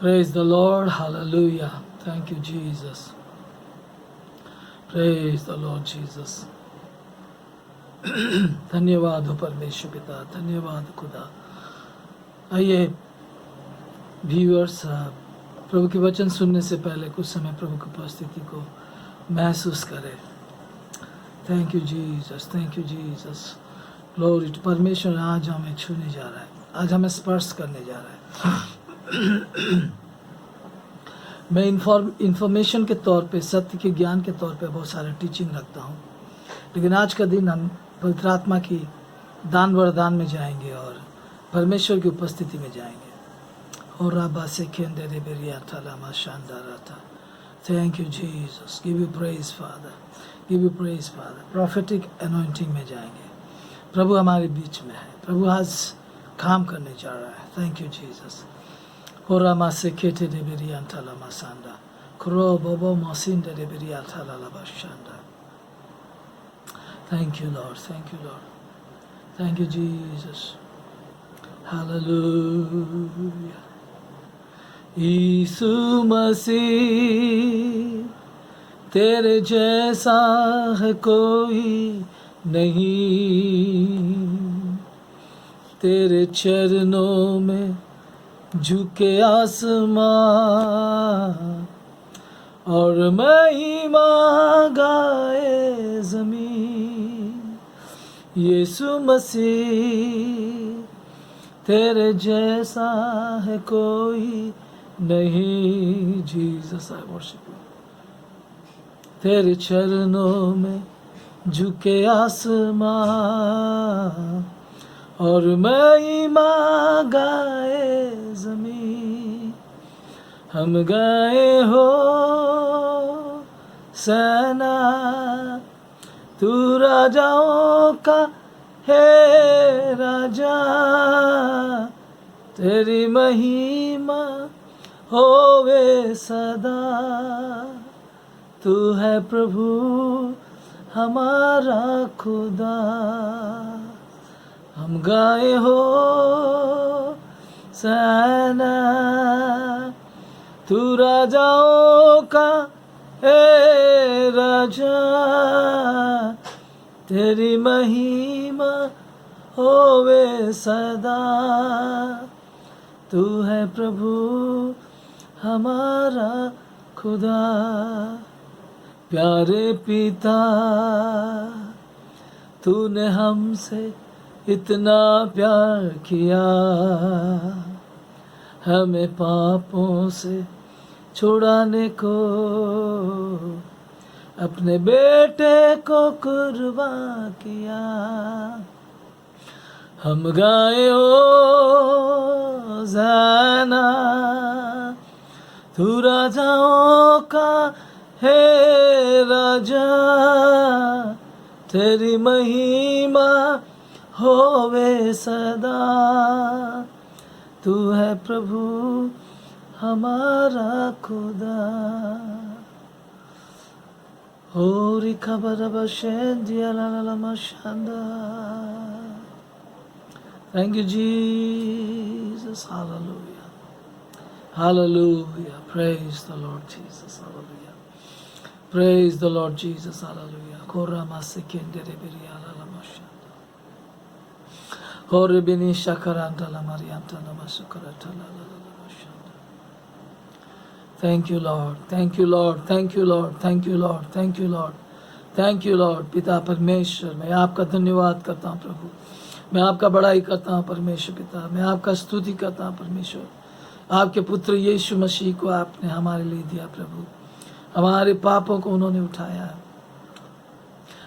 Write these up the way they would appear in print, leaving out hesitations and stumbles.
Praise the Lord. Hallelujah. Thank you, Jesus. Praise the Lord Jesus. धन्यवाद हो परमेश्वर पिता, धन्यवाद खुदा। आइए व्यूअर्स, प्रभु के वचन सुनने से पहले कुछ समय प्रभु की उपस्थिति को महसूस करें। Thank you Jesus, thank you Jesus. Glory to परमेश्वर आज हमें छूने जा रहा है, आज हमें स्पर्श करने जा रहा है। मैं इंफॉर्मेशन के तौर पे, सत्य के ज्ञान के तौर पे बहुत सारे टीचिंग रखता हूँ, लेकिन आज का दिन हम पवित्र आत्मा की दान वरदान में जाएंगे और परमेश्वर की उपस्थिति में जाएंगे। और राबा से खेंदे रे बेरिया थाला शानदार था। Thank you Jesus, give you praise father, give you praise father. Prophetic anointing में जाएंगे। प्रभु हमारे बीच में है, प्रभु आज काम करने जा रहा है। Thank you Jesus. हो रामा से खेते रे बेरिया थाला मासांडा क्रो बोबो मसिन रे बेरिया थाला लाबाशांडा। Thank you, Lord. Thank you, Lord. Thank you, Jesus. Hallelujah. यीशु मसीह, तेरे जैसा है कोई नहीं, तेरे चरणों में झुके आसमां और महिमा गाए ज़मीन। यीशु मसीह, तेरे जैसा है कोई नहीं। Jesus I worship you. तेरे चरणों में झुके आसमां और महिमा गाए ज़मीन। हम गाए हो सेना, तू राजाओं का है राजा, तेरी महिमा होवे सदा। तू है प्रभु हमारा खुदा। हम गाए हो सेना, तू राजाओं का है राजा, तेरी महिमा होवे सदा। तू है प्रभु हमारा खुदा। प्यारे पिता, तूने हमसे इतना प्यार किया, हमें पापों से छुड़ाने को अपने बेटे को कुर्बान किया। हम गाए हो ज़ाना, तू राजाओं का है राजा, तेरी महिमा होवे सदा। तू है प्रभु हमारा खुदा। होरी खबर बशेंदिया ला ला ला मशांदा। Thank you, Jesus. Hallelujah. Hallelujah. Praise the Lord Jesus. Hallelujah. Praise the Lord Jesus. Hallelujah. Kora masekende reberia la la mashanda. Hore bini shakaranta la marianta la masukarata la la la mashanda. Thank you, Lord. Thank you, Lord. Thank you, Lord. Thank you, Lord. Thank you, Lord. Thank you, Lord. पिता परमेश्वर, मैं आपका धन्यवाद करता हूँ प्रभु। मैं आपका बड़ाई करता हूँ परमेश्वर पिता। मैं आपका स्तुति करता हूँ परमेश्वर। आपके पुत्र यीशु मसीह को आपने हमारे लिए दिया प्रभु। हमारे पापों को उन्होंने उठाया,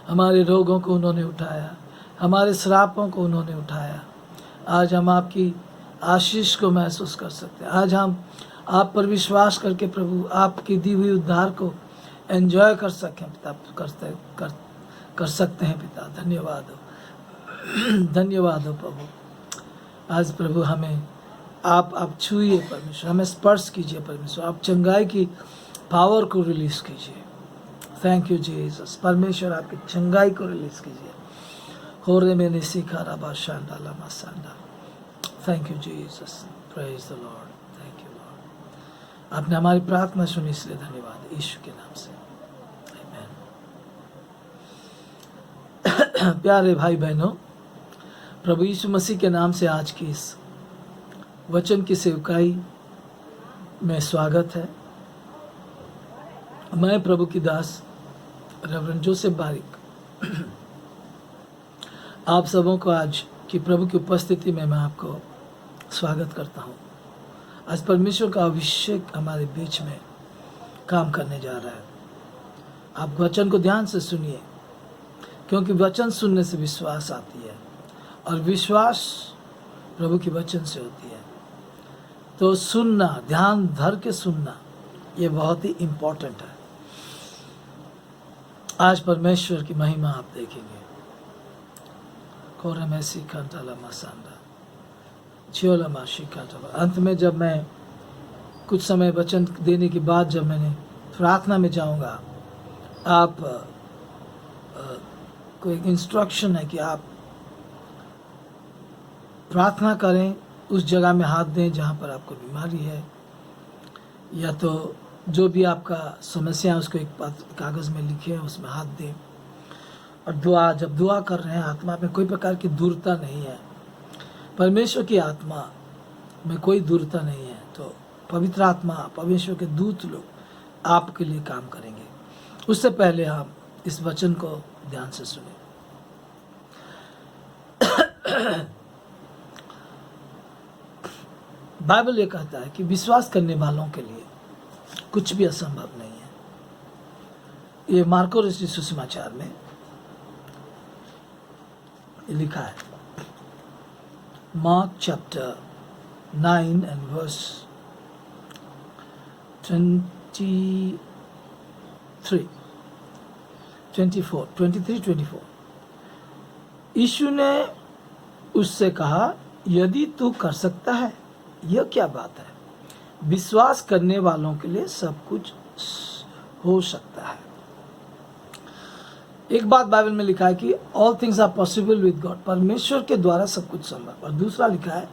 हमारे रोगों को उन्होंने उठाया, हमारे श्रापों को उन्होंने उठाया। आज हम आपकी आशीष को महसूस कर सकते हैं। आज हम आप पर विश्वास करके प्रभु आपकी दी हुई उद्धार को एंजॉय कर सकें पिता, कर सकते हैं पिता। धन्यवाद हो, धन्यवाद हो प्रभु। आज प्रभु हमें आप छूइए परमेश्वर, हमें स्पर्श कीजिए परमेश्वर। आप चंगाई की पावर को रिलीज कीजिए। Thank you Jesus. परमेश्वर आपकी चंगाई को रिलीज कीजिए। होरे में निसीखा रबा शांडा लमा सांडा। Thank you Jesus. Praise the lord. Thank you lord. आपने हमारी प्रार्थना सुनी, इसलिए धन्यवाद यीशु के नाम से, आमीन। प्यारे भाई बहनों, प्रभु यीशु मसीह के नाम से आज की इस वचन की सेवकाई में स्वागत है। मैं प्रभु की दास रेवरेंड जोसेफ बारिक आप सबों को आज की प्रभु की उपस्थिति में मैं आपको स्वागत करता हूँ। आज परमेश्वर का अभिषेक हमारे बीच में काम करने जा रहा है। आप वचन को ध्यान से सुनिए, क्योंकि वचन सुनने से विश्वास आती है और विश्वास प्रभु के वचन से होती है। तो सुनना, ध्यान धर के सुनना, ये बहुत ही इम्पोर्टेंट है। आज परमेश्वर की महिमा आप देखेंगे। अंत में जब मैं कुछ समय वचन देने के बाद जब मैंने प्रार्थना में जाऊंगा, आप कोई इंस्ट्रक्शन है कि आप प्रार्थना करें, उस जगह में हाथ दें जहाँ पर आपको बीमारी है, या तो जो भी आपका समस्या है उसको एक कागज़ में लिखें, उसमें हाथ दें। और जब दुआ कर रहे हैं, आत्मा में कोई प्रकार की दूरता नहीं है, परमेश्वर की आत्मा में कोई दूरता नहीं है, तो पवित्र आत्मा, परमेश्वर के दूत लोग आपके लिए काम करेंगे। उससे पहले हम इस वचन को ध्यान से सुने। बाइबल ये कहता है कि विश्वास करने वालों के लिए कुछ भी असंभव नहीं है। ये मार्को रचित सुसमाचार में लिखा है, मार्क चैप्टर 9 and verse 23-24। यीशु ने उससे कहा, यदि तू कर सकता है, यह क्या बात है? विश्वास करने वालों के लिए सब कुछ हो सकता है। एक बात बाइबल में लिखा है कि all things are possible with God, परमेश्वर के द्वारा सब कुछ संभव। और दूसरा लिखा है,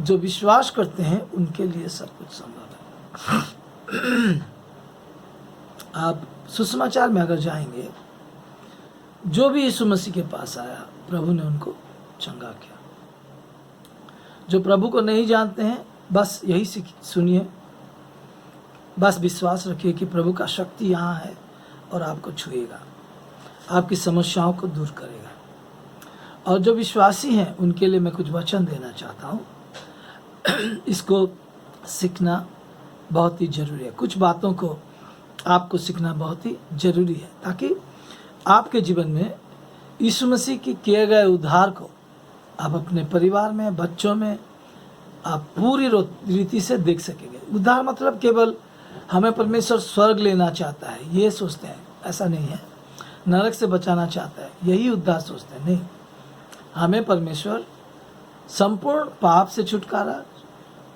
जो विश्वास करते हैं उनके लिए सब कुछ संभव है। आप सुसमाचार में अगर जाएंगे, जो भी यीशु मसीह के पास आया, प्रभु ने उनको चंगा किया। जो प्रभु को नहीं जानते हैं, बस यही सुनिए, बस विश्वास रखिए कि प्रभु का शक्ति यहाँ है और आपको छुएगा, आपकी समस्याओं को दूर करेगा। और जो विश्वासी हैं उनके लिए मैं कुछ वचन देना चाहता हूँ। इसको सीखना बहुत ही जरूरी है। कुछ बातों को आपको सीखना बहुत ही जरूरी है, ताकि आपके जीवन में यीशु मसीह के किए गए उद्धार को आप अपने परिवार में, बच्चों में आप पूरी रीति से देख सकेंगे। उद्धार मतलब केवल हमें परमेश्वर स्वर्ग लेना चाहता है, ये सोचते हैं, ऐसा नहीं है। नरक से बचाना चाहता है, यही उद्धार सोचते हैं, नहीं। हमें परमेश्वर संपूर्ण पाप से छुटकारा,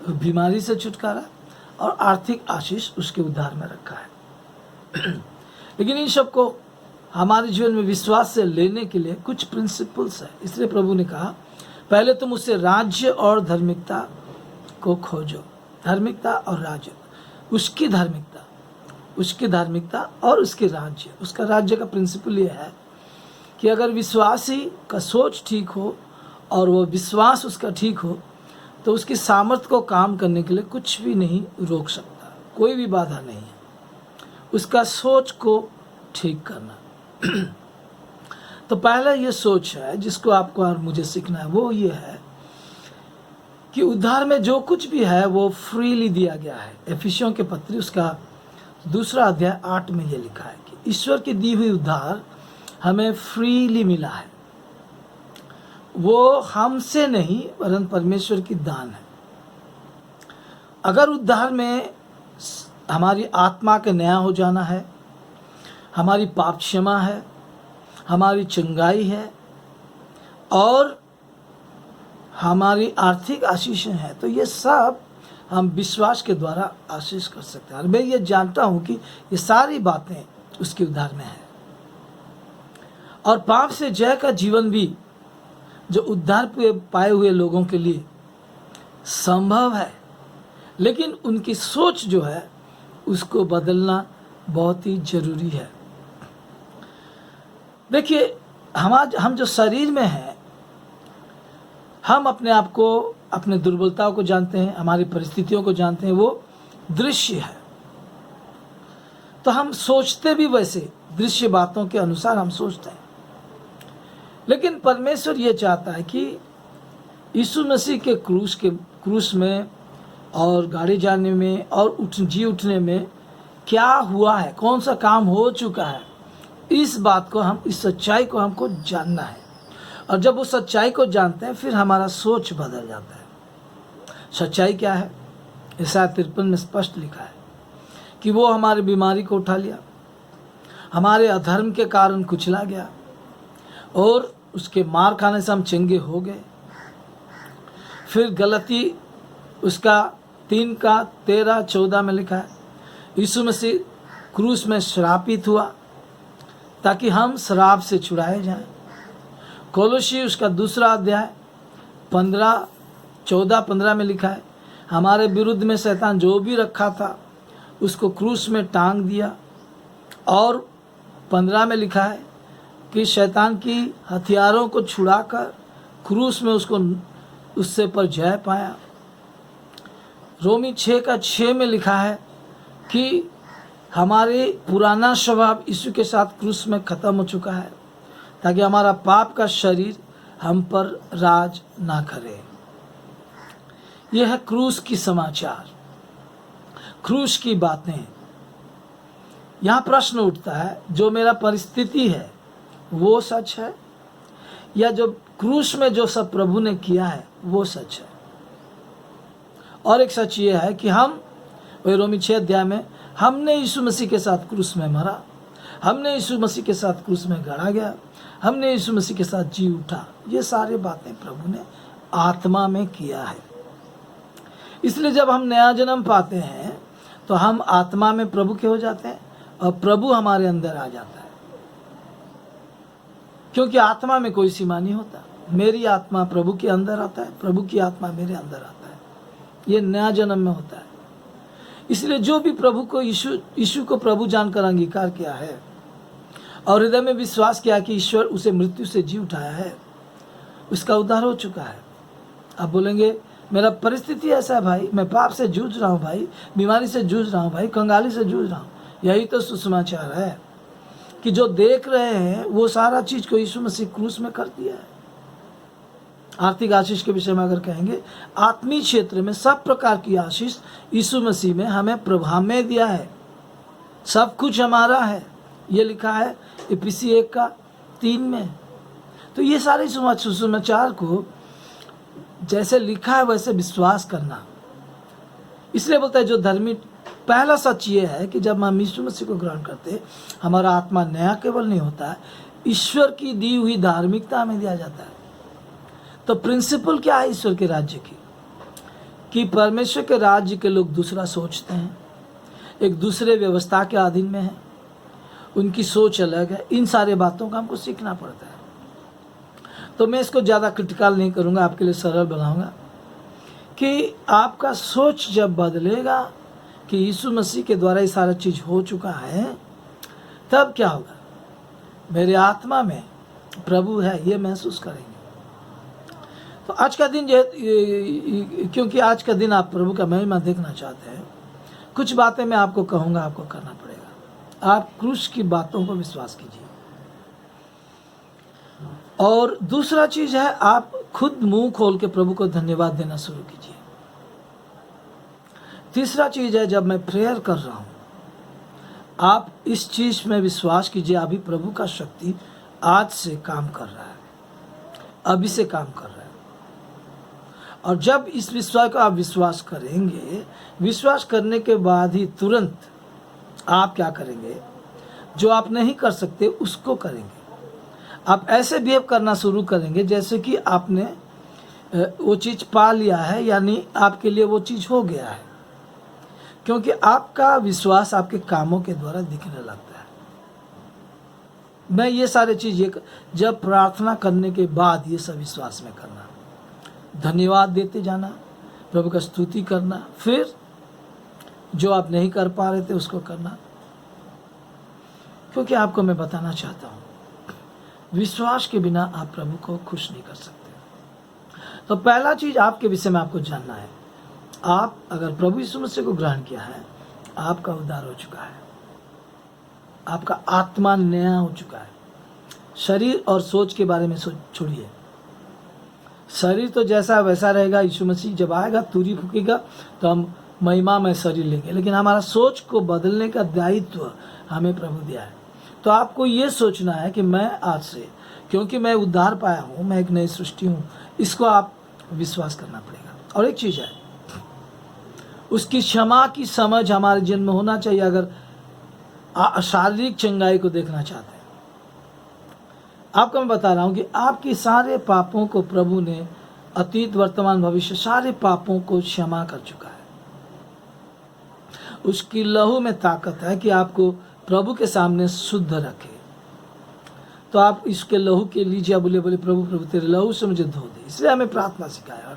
बीमारी से छुटकारा और आर्थिक आशीष उसके उद्धार में रखा है। लेकिन इन सब को हमारे जीवन में विश्वास से लेने के लिए कुछ प्रिंसिपल्स है। इसलिए प्रभु ने कहा, पहले तुम उससे राज्य और धार्मिकता को खोजो। धार्मिकता और राज्य, उसकी धार्मिकता और उसके राज्य। उसका राज्य का प्रिंसिपल ये है कि अगर विश्वासी का सोच ठीक हो और वो विश्वास उसका ठीक हो, तो उसकी सामर्थ्य को काम करने के लिए कुछ भी नहीं रोक सकता, कोई भी बाधा नहीं है। उसका सोच को ठीक करना। तो पहला ये सोच है जिसको आपको और मुझे सीखना है, वो ये है कि उद्धार में जो कुछ भी है वो फ्रीली दिया गया है। एफिसियों के पत्री उसका 2 अध्याय 8 में ये लिखा है कि ईश्वर की दी हुई उद्धार हमें फ्रीली मिला है। वो हमसे नहीं वरन परमेश्वर की दान है। अगर उद्धार में हमारी आत्मा के नया हो जाना है, हमारी पाप क्षमा है, हमारी चंगाई है और हमारी आर्थिक आशीषें हैं, तो ये सब हम विश्वास के द्वारा आशीष कर सकते हैं। और मैं ये जानता हूँ कि ये सारी बातें उसके उद्धार में है। और पाप से जय का जीवन भी जो उद्धार पाए हुए लोगों के लिए संभव है, लेकिन उनकी सोच जो है उसको बदलना बहुत ही जरूरी है। देखिए, हम जो शरीर में हैं, हम अपने आप को, अपने दुर्बलताओं को जानते हैं, हमारी परिस्थितियों को जानते हैं, वो दृश्य है। तो हम सोचते भी वैसे दृश्य बातों के अनुसार हम सोचते हैं। लेकिन परमेश्वर ये चाहता है कि यीशु मसीह के क्रूस में और गाड़ी जाने में और जी उठने में क्या हुआ है, कौन सा काम हो चुका है, इस बात को हम, इस सच्चाई को हमको जानना है। और जब वो सच्चाई को जानते हैं फिर हमारा सोच बदल जाता है। सच्चाई क्या है? यशायाह 53 में स्पष्ट लिखा है कि वो हमारी बीमारी को उठा लिया, हमारे अधर्म के कारण कुचला गया और उसके मार खाने से हम चंगे हो गए। फिर गलती उसका 3:13-14 में लिखा है, यीशु मसीह क्रूस में श्रापित हुआ ताकि हम श्राप से छुड़ाए जाएं। कोलोसी उसका 2 अध्याय 14-15 में लिखा है, हमारे विरुद्ध में शैतान जो भी रखा था उसको क्रूस में टांग दिया। और 15 में लिखा है कि शैतान की हथियारों को छुड़ाकर क्रूस में उससे पर जय पाया। रोमी 6:6 में लिखा है कि हमारे पुराना स्वभाव यीशु के साथ क्रूस में ख़त्म हो चुका है ताकि हमारा पाप का शरीर हम पर राज ना करे। यह है क्रूस की समाचार, क्रूस की बातें। यहाँ प्रश्न उठता है, जो मेरा परिस्थिति है वो सच है या जो क्रूस में जो सब प्रभु ने किया है वो सच है? और एक सच ये है कि हम, वही रोमी 6 अध्याय में, हमने यीशु मसीह के साथ क्रूस में मरा, हमने यीशु मसीह के साथ क्रूस में गड़ा गया, हमने यीशु मसीह के साथ जी उठा। ये सारी बातें प्रभु ने आत्मा में किया है। इसलिए जब हम नया जन्म पाते हैं तो हम आत्मा में प्रभु के हो जाते हैं और प्रभु हमारे अंदर आ जाता है, क्योंकि आत्मा में कोई सीमा नहीं होता। मेरी आत्मा प्रभु के अंदर आता है, प्रभु की आत्मा मेरे अंदर आता है। ये नया जन्म में होता है। इसलिए जो भी प्रभु को, यीशु को प्रभु जानकर अंगीकार किया है और हृदय में विश्वास किया कि ईश्वर उसे मृत्यु से जी उठाया है, उसका उद्धार हो चुका है। आप बोलेंगे, मेरा परिस्थिति ऐसा है भाई, मैं पाप से जूझ रहा हूँ भाई, बीमारी से जूझ रहा हूँ भाई, कंगाली से जूझ रहा हूँ। यही तो सुसमाचार है कि जो देख रहे हैं वो सारा चीज को यीशु मसीह क्रूस में कर दिया है। आर्थिक आशीष के विषय में अगर कहेंगे, आत्मीय क्षेत्र में सब प्रकार की आशीष यीशु मसीह में हमें प्रभाव में दिया है। सब कुछ हमारा है, ये लिखा है इफिसी 1:3 में। तो ये सारे सुसमाचार को जैसे लिखा है वैसे विश्वास करना। इसलिए बोलता है जो धर्मी, पहला सच ये है कि जब हम यीशु मसीह को ग्रहण करते, हमारा आत्मा नया केवल नहीं होता है, ईश्वर की दी हुई धार्मिकता हमें दिया जाता है। तो प्रिंसिपल क्या है ईश्वर के राज्य की? कि परमेश्वर के राज्य के लोग दूसरा सोचते हैं, एक दूसरे व्यवस्था के अधीन में है, उनकी सोच अलग है। इन सारे बातों का हमको सीखना पड़ता है। तो मैं इसको ज़्यादा क्रिटिकल नहीं करूँगा, आपके लिए सरल बनाऊँगा कि आपका सोच जब बदलेगा कि यीशु मसीह के द्वारा ये सारा चीज़ हो चुका है, तब क्या होगा? मेरे आत्मा में प्रभु है, ये महसूस करेंगे। तो आज का दिन, क्योंकि आज का दिन आप प्रभु का महिमा देखना चाहते हैं, कुछ बातें मैं आपको कहूँगा, आपको करना पड़ेगा। आप क्रूस की बातों को विश्वास कीजिए। और दूसरा चीज़ है, आप खुद मुंह खोल के प्रभु को धन्यवाद देना शुरू कीजिए। तीसरा चीज़ है, जब मैं प्रेयर कर रहा हूँ, आप इस चीज़ में विश्वास कीजिए, अभी प्रभु का शक्ति आज से काम कर रहा है, अभी से काम कर रहा है। और जब इस विश्वास को आप विश्वास करेंगे, विश्वास करने के बाद ही तुरंत आप क्या करेंगे? जो आप नहीं कर सकते उसको करेंगे। आप ऐसे बिहेव करना शुरू करेंगे जैसे कि आपने वो चीज़ पा लिया है, यानी आपके लिए वो चीज़ हो गया है, क्योंकि आपका विश्वास आपके कामों के द्वारा दिखने लगता है। मैं ये सारे चीज़ जब प्रार्थना करने के बाद ये सब विश्वास में करना, धन्यवाद देते जाना, प्रभु का स्तुति करना, फिर जो आप नहीं कर पा रहे थे उसको करना, क्योंकि आपको मैं बताना चाहता हूँ, विश्वास के बिना आप प्रभु को खुश नहीं कर सकते। तो पहला चीज आपके विषय में आपको जानना है, आप अगर प्रभु यीशु मसीह को ग्रहण किया है, आपका उद्धार हो चुका है, आपका आत्मा नया हो चुका है। शरीर और सोच के बारे में छोड़िए, शरीर तो जैसा वैसा रहेगा। यीशु मसीह जब आएगा, तुरी फूकेगा तो हम महिमा में शरीर लेंगे, लेकिन हमारा सोच को बदलने का दायित्व हमें प्रभु दिया है। तो आपको ये सोचना है कि मैं आज से, क्योंकि मैं उद्धार पाया हूँ, मैं एक नई सृष्टि हूँ, इसको आप विश्वास करना पड़ेगा। और एक चीज है, उसकी क्षमा की समझ हमारे जीवन में होना चाहिए। अगर शारीरिक चंगाई को देखना चाहते हैं, आपको मैं बता रहा हूं कि आपके सारे पापों को प्रभु ने, अतीत वर्तमान भविष्य सारे पापों को क्षमा कर चुका है। उसकी लहू में ताकत है कि आपको प्रभु के सामने शुद्ध रखे। तो आप इसके लहू के लीजिए, बोले प्रभु प्रभु तेरे लहू से मुझे धो दे। इसलिए हमें प्रार्थना सिखाया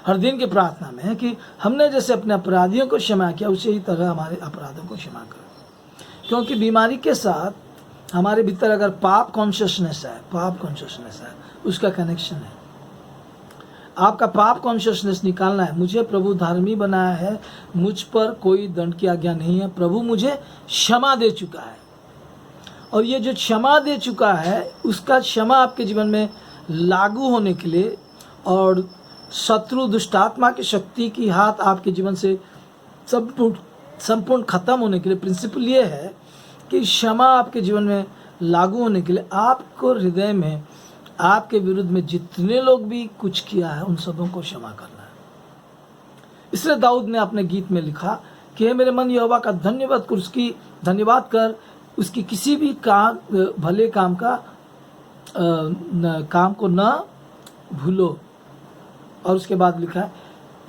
हर दिन की प्रार्थना में है कि हमने जैसे अपने अपराधियों को क्षमा किया, उसी ही तरह हमारे अपराधों को क्षमा करो। क्योंकि बीमारी के साथ हमारे भीतर अगर पाप कॉन्शियसनेस है, उसका कनेक्शन है। आपका पाप कॉन्शियसनेस निकालना है। मुझे प्रभु धार्मी बनाया है, मुझ पर कोई दंड की आज्ञा नहीं है, प्रभु मुझे क्षमा दे चुका है। और ये जो क्षमा दे चुका है, उसका क्षमा आपके जीवन में लागू होने के लिए और शत्रु दुष्टात्मा की शक्ति की हाथ आपके जीवन से संपूर्ण खत्म होने के लिए, प्रिंसिपल ये है कि क्षमा आपके जीवन में लागू होने के लिए आपको हृदय में आपके विरुद्ध में जितने लोग भी कुछ किया है, उन सबों को क्षमा करना है। इसलिए दाऊद ने अपने गीत में लिखा कि हे मेरे मन यहोवा का धन्यवाद कर, उसकी किसी भी काम, भले काम को न भूलो। और उसके बाद लिखा है,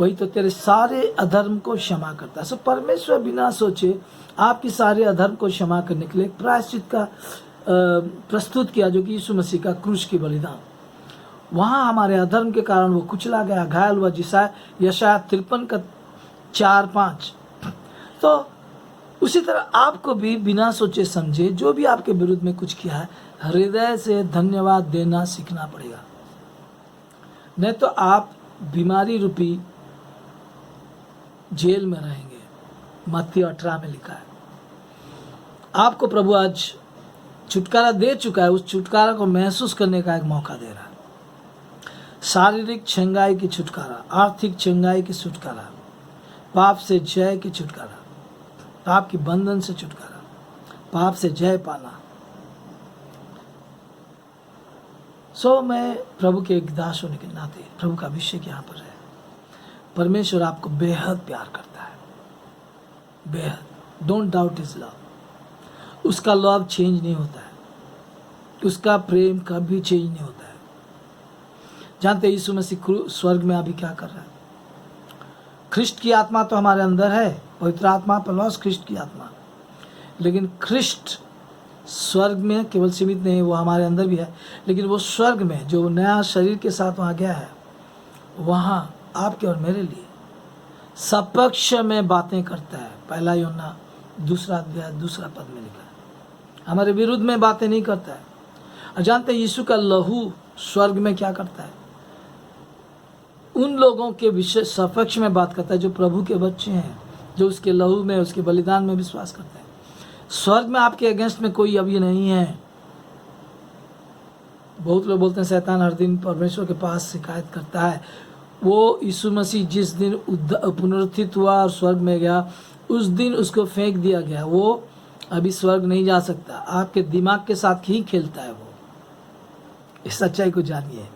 वही तो तेरे सारे अधर्म को क्षमा करता है। सो परमेश्वर बिना सोचे आपकी सारे अधर्म को क्षमा करने के लिए प्रायश्चित का प्रस्तुत किया, जो कि यीशु मसीह का क्रूस की बलिदान। वहाँ हमारे अधर्म के कारण वो कुचला गया, घायल हुआ, जिसा यशाया 53 का 4-5। तो उसी तरह आपको भी बिना सोचे समझे जो भी आपके विरुद्ध में कुछ किया है, हृदय से धन्यवाद देना सीखना पड़ेगा। नहीं तो आप बीमारी रूपी जेल में रहेंगे। मत्ती 18 में लिखा है। आपको प्रभु आज छुटकारा दे चुका है, उस छुटकारा को महसूस करने का एक मौका दे रहा है। शारीरिक चंगाई की छुटकारा, आर्थिक चंगाई की छुटकारा, पाप से जय की छुटकारा, पाप की बंधन से छुटकारा, पाप से जय पाना। मैं प्रभु के एक दास होने के नाते, प्रभु का अभिषेक यहाँ पर है। परमेश्वर आपको बेहद प्यार करता है, बेहद। Don't doubt his love. उसका लव चेंज नहीं होता है, उसका प्रेम कभी चेंज नहीं होता है। जानते यीशु मसीह स्वर्ग में अभी क्या कर रहा है? ख्रिस्ट की आत्मा तो हमारे अंदर है, पवित्र आत्मा प्लस ख्रिस्ट की आत्मा। लेकिन ख्रिस्ट स्वर्ग में केवल सीमित नहीं, वो हमारे अंदर भी है। लेकिन वो स्वर्ग में जो नया शरीर के साथ वहाँ गया है, वहाँ आपके और मेरे लिए सपक्ष में बातें करता है। 1 यूहन्ना 2 अध्याय 2 पद में लिखा है, हमारे विरुद्ध में बातें नहीं करता है। और जानते हैं यीशु का लहू स्वर्ग में क्या करता है? उन लोगों के विषय सपक्ष में बात करता है जो प्रभु के बच्चे हैं, जो उसके लहू में, उसके बलिदान में विश्वास करते हैं। स्वर्ग में आपके अगेंस्ट में कोई अभी नहीं है। बहुत लोग बोलते हैं शैतान हर दिन परमेश्वर के पास शिकायत करता है। वो यीशु मसीह जिस दिन पुनरुत्थित हुआ और स्वर्ग में गया, उस दिन उसको फेंक दिया गया। वो अभी स्वर्ग नहीं जा सकता। आपके दिमाग के साथ ही खेलता है वो। इस सच्चाई को जानिए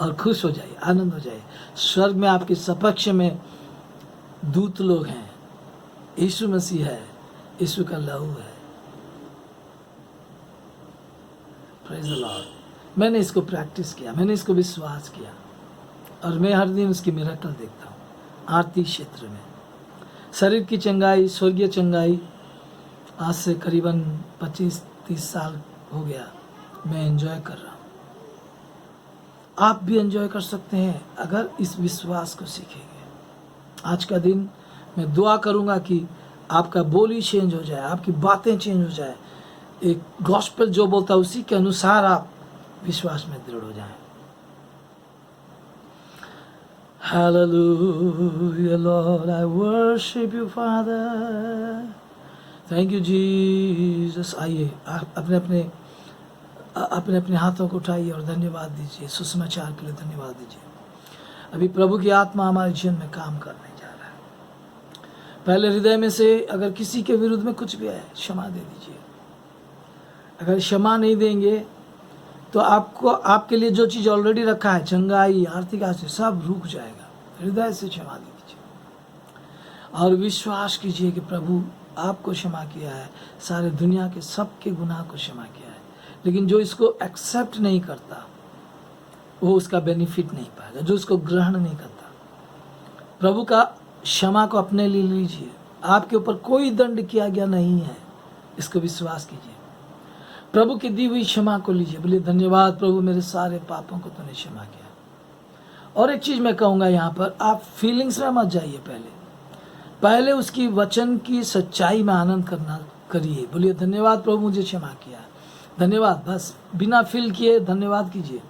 और खुश हो जाइए, आनंद हो जाइए। स्वर्ग में आपके सपक्ष में दूत लोग हैं, यीशु मसीह है, यीशु का लहू है। Praise the Lord. मैंने इसको प्रैक्टिस किया, मैंने इसको विश्वास किया और मैं हर दिन उसकी मिरेकल देखता हूँ। आर्थिक क्षेत्र में शरीर की चंगाई, स्वर्गीय चंगाई, आज से करीबन 25-30 साल हो गया मैं एंजॉय कर रहा हूँ। आप भी एंजॉय कर सकते हैं अगर इस विश्वास को सीखेंगे। आज का दिन मैं दुआ करूँगा कि आपका बोली चेंज हो जाए, आपकी बातें चेंज हो जाए, एक गॉस्पेल जो बोलता है उसी के अनुसार आप विश्वास में दृढ़ हो जाएं। Hallelujah, Lord, I worship you, Father. Thank you, Jesus. आइए आप अपने अपने हाथों को उठाइए और धन्यवाद दीजिए, सुसमाचार के लिए धन्यवाद दीजिए। अभी प्रभु की आत्मा हमारे जीवन में काम करने जा रहा है। पहले हृदय में से अगर किसी के विरुद्ध में कुछ भी है, क्षमा दे दीजिए। अगर क्षमा नहीं देंगे तो आपको, आपके लिए जो चीज़ ऑलरेडी रखा है, चंगाई, आर्थिक आशीष, सब रुक जाएगा। हृदय से क्षमा दे दीजिए और विश्वास कीजिए कि प्रभु आपको क्षमा किया है, सारे दुनिया के सबके गुनाह को क्षमा किया है। लेकिन जो इसको एक्सेप्ट नहीं करता वो उसका बेनिफिट नहीं पाएगा, जो इसको ग्रहण नहीं करता। प्रभु का क्षमा को अपने लिए लीजिए। आपके ऊपर कोई दंड किया गया नहीं है, इसको विश्वास कीजिए। प्रभु की दी हुई क्षमा को लीजिए। बोलिए धन्यवाद प्रभु, मेरे सारे पापों को तूने क्षमा किया। और एक चीज मैं कहूँगा यहाँ पर, आप फीलिंग्स में मत जाइए। पहले उसकी वचन की सच्चाई में आनंद करना करिए। बोलिए धन्यवाद प्रभु, मुझे क्षमा किया, धन्यवाद। बस बिना फील किए धन्यवाद कीजिए,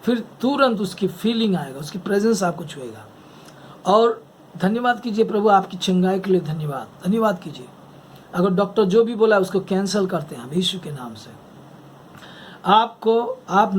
फिर तुरंत उसकी फीलिंग आएगा, उसकी प्रेजेंस आपको छुएगा। और धन्यवाद कीजिए प्रभु आपकी चंगाई के लिए धन्यवाद, धन्यवाद कीजिए। अगर डॉक्टर जो भी बोला उसको कैंसिल करते हैं हम यीशु के नाम से। आप नहीं